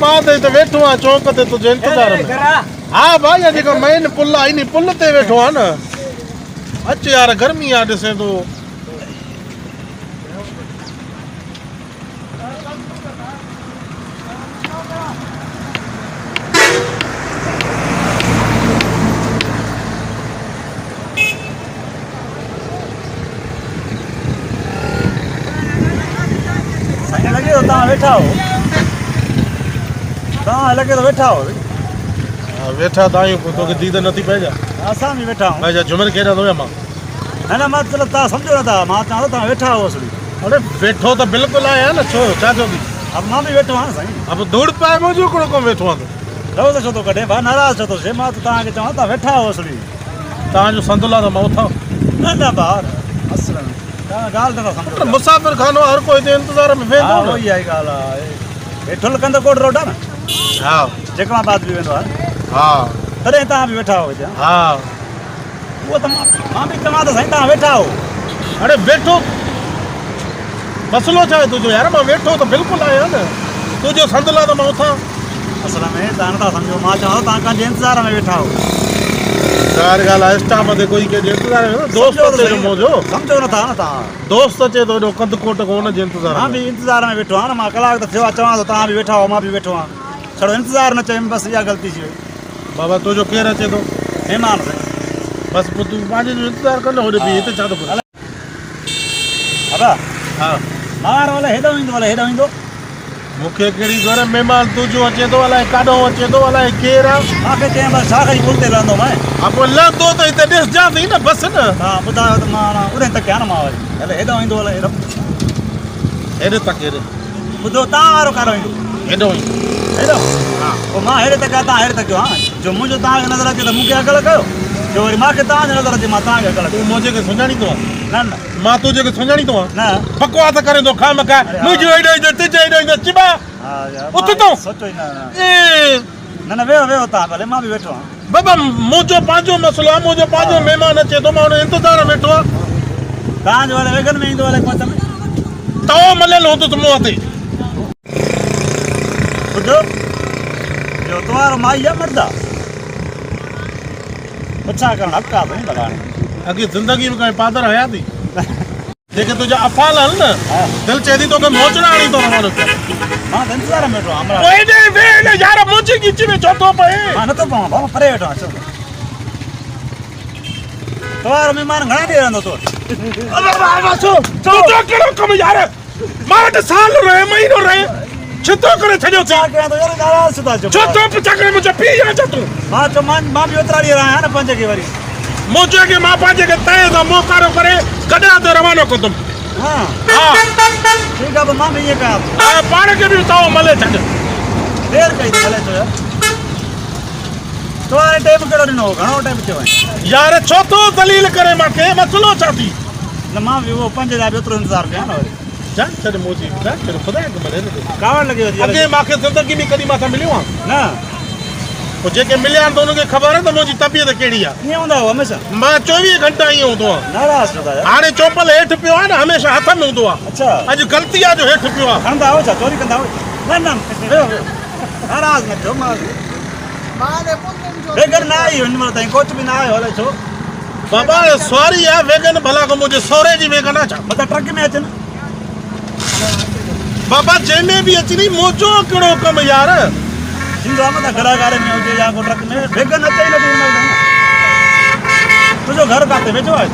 बात है तो वेठो आ चौक ते तुझे इंतजार में। हाँ भाई अॼु का मेन पुल आई नी पुल ते वेठो आ न। अच यार गर्मी आ ॾिसे तो। लगे तो तव्हां वेठा हो तव्हां लगे तो वेठा हो वेठा ताई को तो दीद नथी पए जा असां भी वेठा हूं भाई जा जुमर केड़ा तो मां न मां चलो तव्हां सम्झो नथा मां चवां तव्हां वेठा हो असली अरे वेठो तो बिल्कुल आया न छो छा जो की अब मां भी वेठो आहियां साईं अब धूड़ पाए मुंहिंजो कोन को वेठो आ रहो त छो तो कढे भा नाराज़ छो तो से मां त तव्हांखे चवां तव्हां वेठा हो असली तव्हांजो संदुला त मां उथां न ॿार असल में तव्हां ॻाल्हि नथा सम्झो मुसाफ़िर खानो हर कोई हिते इंतज़ार में वेंदो उहो ई आहे ॻाल्हि आहे हेठो लकंदो कोट रोड आहे न हा जेकमाबाद बि वेंदो आहे हा तॾहिं तव्हां बि वेठा हो हिते हा उहो त मां बि चवां त साईं तव्हां वेठा हो अरे वेठो मसलो छा आहे तुंहिंजो यार मां वेठो त बिल्कुलु आहियां न तुंहिंजो संदुला त मां उथां असल में तव्हां नथा सम्झो मां चवां तव्हां कंहिंजे इंतज़ार में वेठा हो ॻाल्हि आहे स्टाफ ते कोई कंहिंजे इंतज़ार में दोस्त अचे मुंहिंजो सम्झो नथा न तव्हां दोस्त अचे थो एॾो कंद कोट को हुनजे इंतज़ार मां बि इंतज़ार में वेठो आहियां न मां कलाक त थियो आहे चवां थो तव्हां बि वेठा हो मां बि वेठो आहियां छड़ो इंतज़ार न चयुमि बसि इहा ग़लती थी वई बाबा तुंहिंजो केरु अचे थो महिमान साईं बसि पोइ तूं पंहिंजे जो इंतज़ार कर न होॾे बि हिते छा थो करे अबा हा ॿार अलाए हेॾो ईंदो मूंखे कहिड़ी घर महिमान तुंहिंजो अचे थो अलाए काॾो अचे थो अलाए केरु आहे मूंखे चई बसि छा खई पुल ते लहंदो मां हा पोइ लहंदो त हिते ॾिसजां थी न बसि न तव्हां ॿुधायो त मां उॾे तक कयां न मां वरी अलाए हेॾो ईंदो अलाए हेॾो हेॾे तक हेॾे ॿुधो तव्हां वारो काॾो ईंदो हेॾो ई हेॾो हा पोइ मां हेॾे तक तव्हां हेॾे तक कयो हा जो मुंहिंजो तव्हांखे नज़र अचे त मूंखे अकल कयो जो वरी मूंखे तव्हांखे नज़र अचे मां तव्हांखे अकल तूं मुंहिंजे खे सुञाणींदो आहे न न मां तुंहिंजे खे सुञाणींदो आहे न बकवास करे थो खा मका मुंहिंजो हेॾो ईंदो तुंहिंजो हेॾो ईंदो चिबा हा यार उथ तो सोचो ई न ए न न वेहो वेहो तव्हां भले मां बि वेठो आहियां बाबा मुंहिंजो पंहिंजो मसलो आहे मुंहिंजो पंहिंजो महिमान अचे थो मां हुन इंतज़ार में वेठो आहे तव्हांजो अलाए वेगन में ईंदो अलाए कोच में तव्हां मलियल हूंदुसि मूं ते ॿुधो जो तुम्हारो माई आहे मर्द आहे पुछा करणु हक़ आहे साईं लॻाइण अॻे ज़िंदगी में कंहिं पादर हया थी जेके तुंहिंजा अफ़ाल आहिनि न दिलि चए थी तोखे मोचड़ा आणी थो रवानो मां त इंतज़ार में वेठो आहियां यार मुंहिंजी गिच में छो थो पए मां नथो पवां बाबा परे वेठो आहियां चओ तुम्हारो महिमान घणा ॾींहं रहंदो तो कहिड़ो कमु यार मां वटि साल रहे महीनो रहे छितो करे छॾियो छा कयां थो यार नाराज़ छो था चओ छो तो पुछा करे मुंहिंजो पीउ आहे छा तूं मां चयो मां बि ओतिरा ॾींहं रहिया न पंज खे वरी मुंहिंजे खे मां पंहिंजे खे तए सां मोकारो करे गॾा ते रवानो कंदुमि हा हा ठीकु आहे पोइ मां बि ईअं कयां थो हा पाण खे बि तव्हां मले छॾ देरि कई थी हले थो यार तुम्हारे टाइम कहिड़ो ॾिनो घणो टाइम थियो आहे यार छो थो दलील करे मूंखे मसलो छा थी न मां बि उहो 5 जा बि ओतिरो इंतज़ार कयां न वरी छा छॾ मोची छा छॾ ख़ुदा खे मले कावड़ लॻी वधी अॻे मूंखे ज़िंदगी में कॾहिं मां सां मिलियो आहे न पोइ जेके मिलिया आहिनि त उनखे ख़बर आहे त मुंहिंजी तबियत कहिड़ी आहे ईअं हूंदा हुआ हमेशह मां 24 घंटा ईअं हूंदो आहे नाराज़ छो था यार हाणे चोपल हेठि पियो आहे न हमेशह हथ में हूंदो आहे अच्छा अॼु ग़लती आहे जो हेठि पियो आहे खणंदा हो छा चोरी कंदा हो न वेहो वेहो नाराज़ न थियो मां बेगर न आई हिन महिल ताईं कोच बि न आयो हले छो बाबा सॉरी आहे वेगन भला को मुंहिंजे सहुरे जी वेगन आहे छा मतिलबु ट्रक में अचनि बाबा जंहिंमें बि अचनी मुंहिंजो कहिड़ो कमु यार थींदो आहे मतिलबु घराघारे में हुजे या को ट्रक में बेगर न अचे ई न तुंहिंजो घर किथे वेठो आहे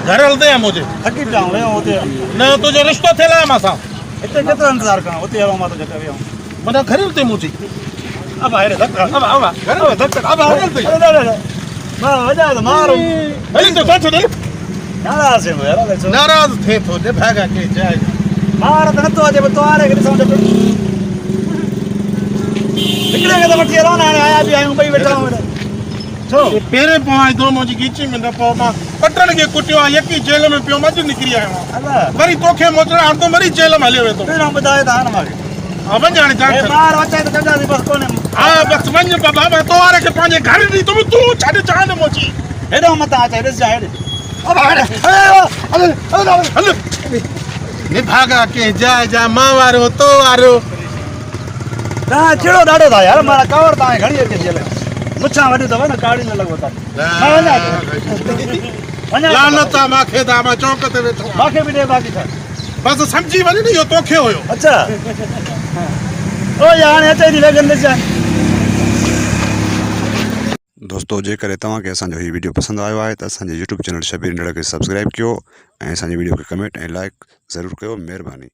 घर हलंदे आहे मुंहिंजे थकी पिया आहियूं वेहो हुते न तुंहिंजो रिश्तो थियल आहे मूंसां हिते केतिरो इंतज़ारु कयां हुते हलो मां त जॻह वियो माना घर हलंदे मुंहिंजी अब हेॾे धक घर धक अब हलंदे मां वॼाए त मारो हली तो छा छॾे नाराज़ थियो यार हले छो नाराज़ थिए थो निभागा के जाए मार त नथो अचे पोइ तव्हांखे ॾिसो हिकिड़े खे त वठी हलो न हाणे आया बि आहियूं ॿई वेठा आहियूं छो पहिरें पवां थो मुंहिंजी गिची में न पओ मां पटण खे कुटियो आहे यकी जेल में पियो अॼु निकिरी आयो आहियां अलाए वरी तोखे मोचड़ा हाणे वरी जेल में हलियो वेंदो पहिरियों ॿुधाए त हा न मूंखे हा वञ हाणे हे जांच ॿार अचे त कंदासीं बसि कोन्हे हा बसि वञ बाबा तो वारे खे पंहिंजे घर ॾींदुमि तूं छॾ चाह न मोची हेॾो मथां अचे ॾिसजांइ हेॾे हल निभागा के जाए जा मां वारो तो वारो तव्हां चिड़ो ॾाढो था यार मां कावड़ तव्हांखे घणी अचे थी हले मुछां वॾियूं अथव न काड़ी न लॻो था मां वञा लानत आहे मांखे त मां चौक ते वेठो आहियां। मूंखे बि ॾे बाक़ी छा बस समझी वञ न इहो तोखे हुयो। अच्छा ओ यार हाणे अचे थी लगन ॾिसां दोस्तों जेकर तव्हांखे असांजो हीउ वीडियो पसंदि आयो आहे त असांजे यूट्यूब चैनल शबीर इंडिया खे सब्सक्राइब कयो ऐं असांजे वीडियो खे कमेंट ऐं लाइक ज़रूरु कयो। महिरबानी।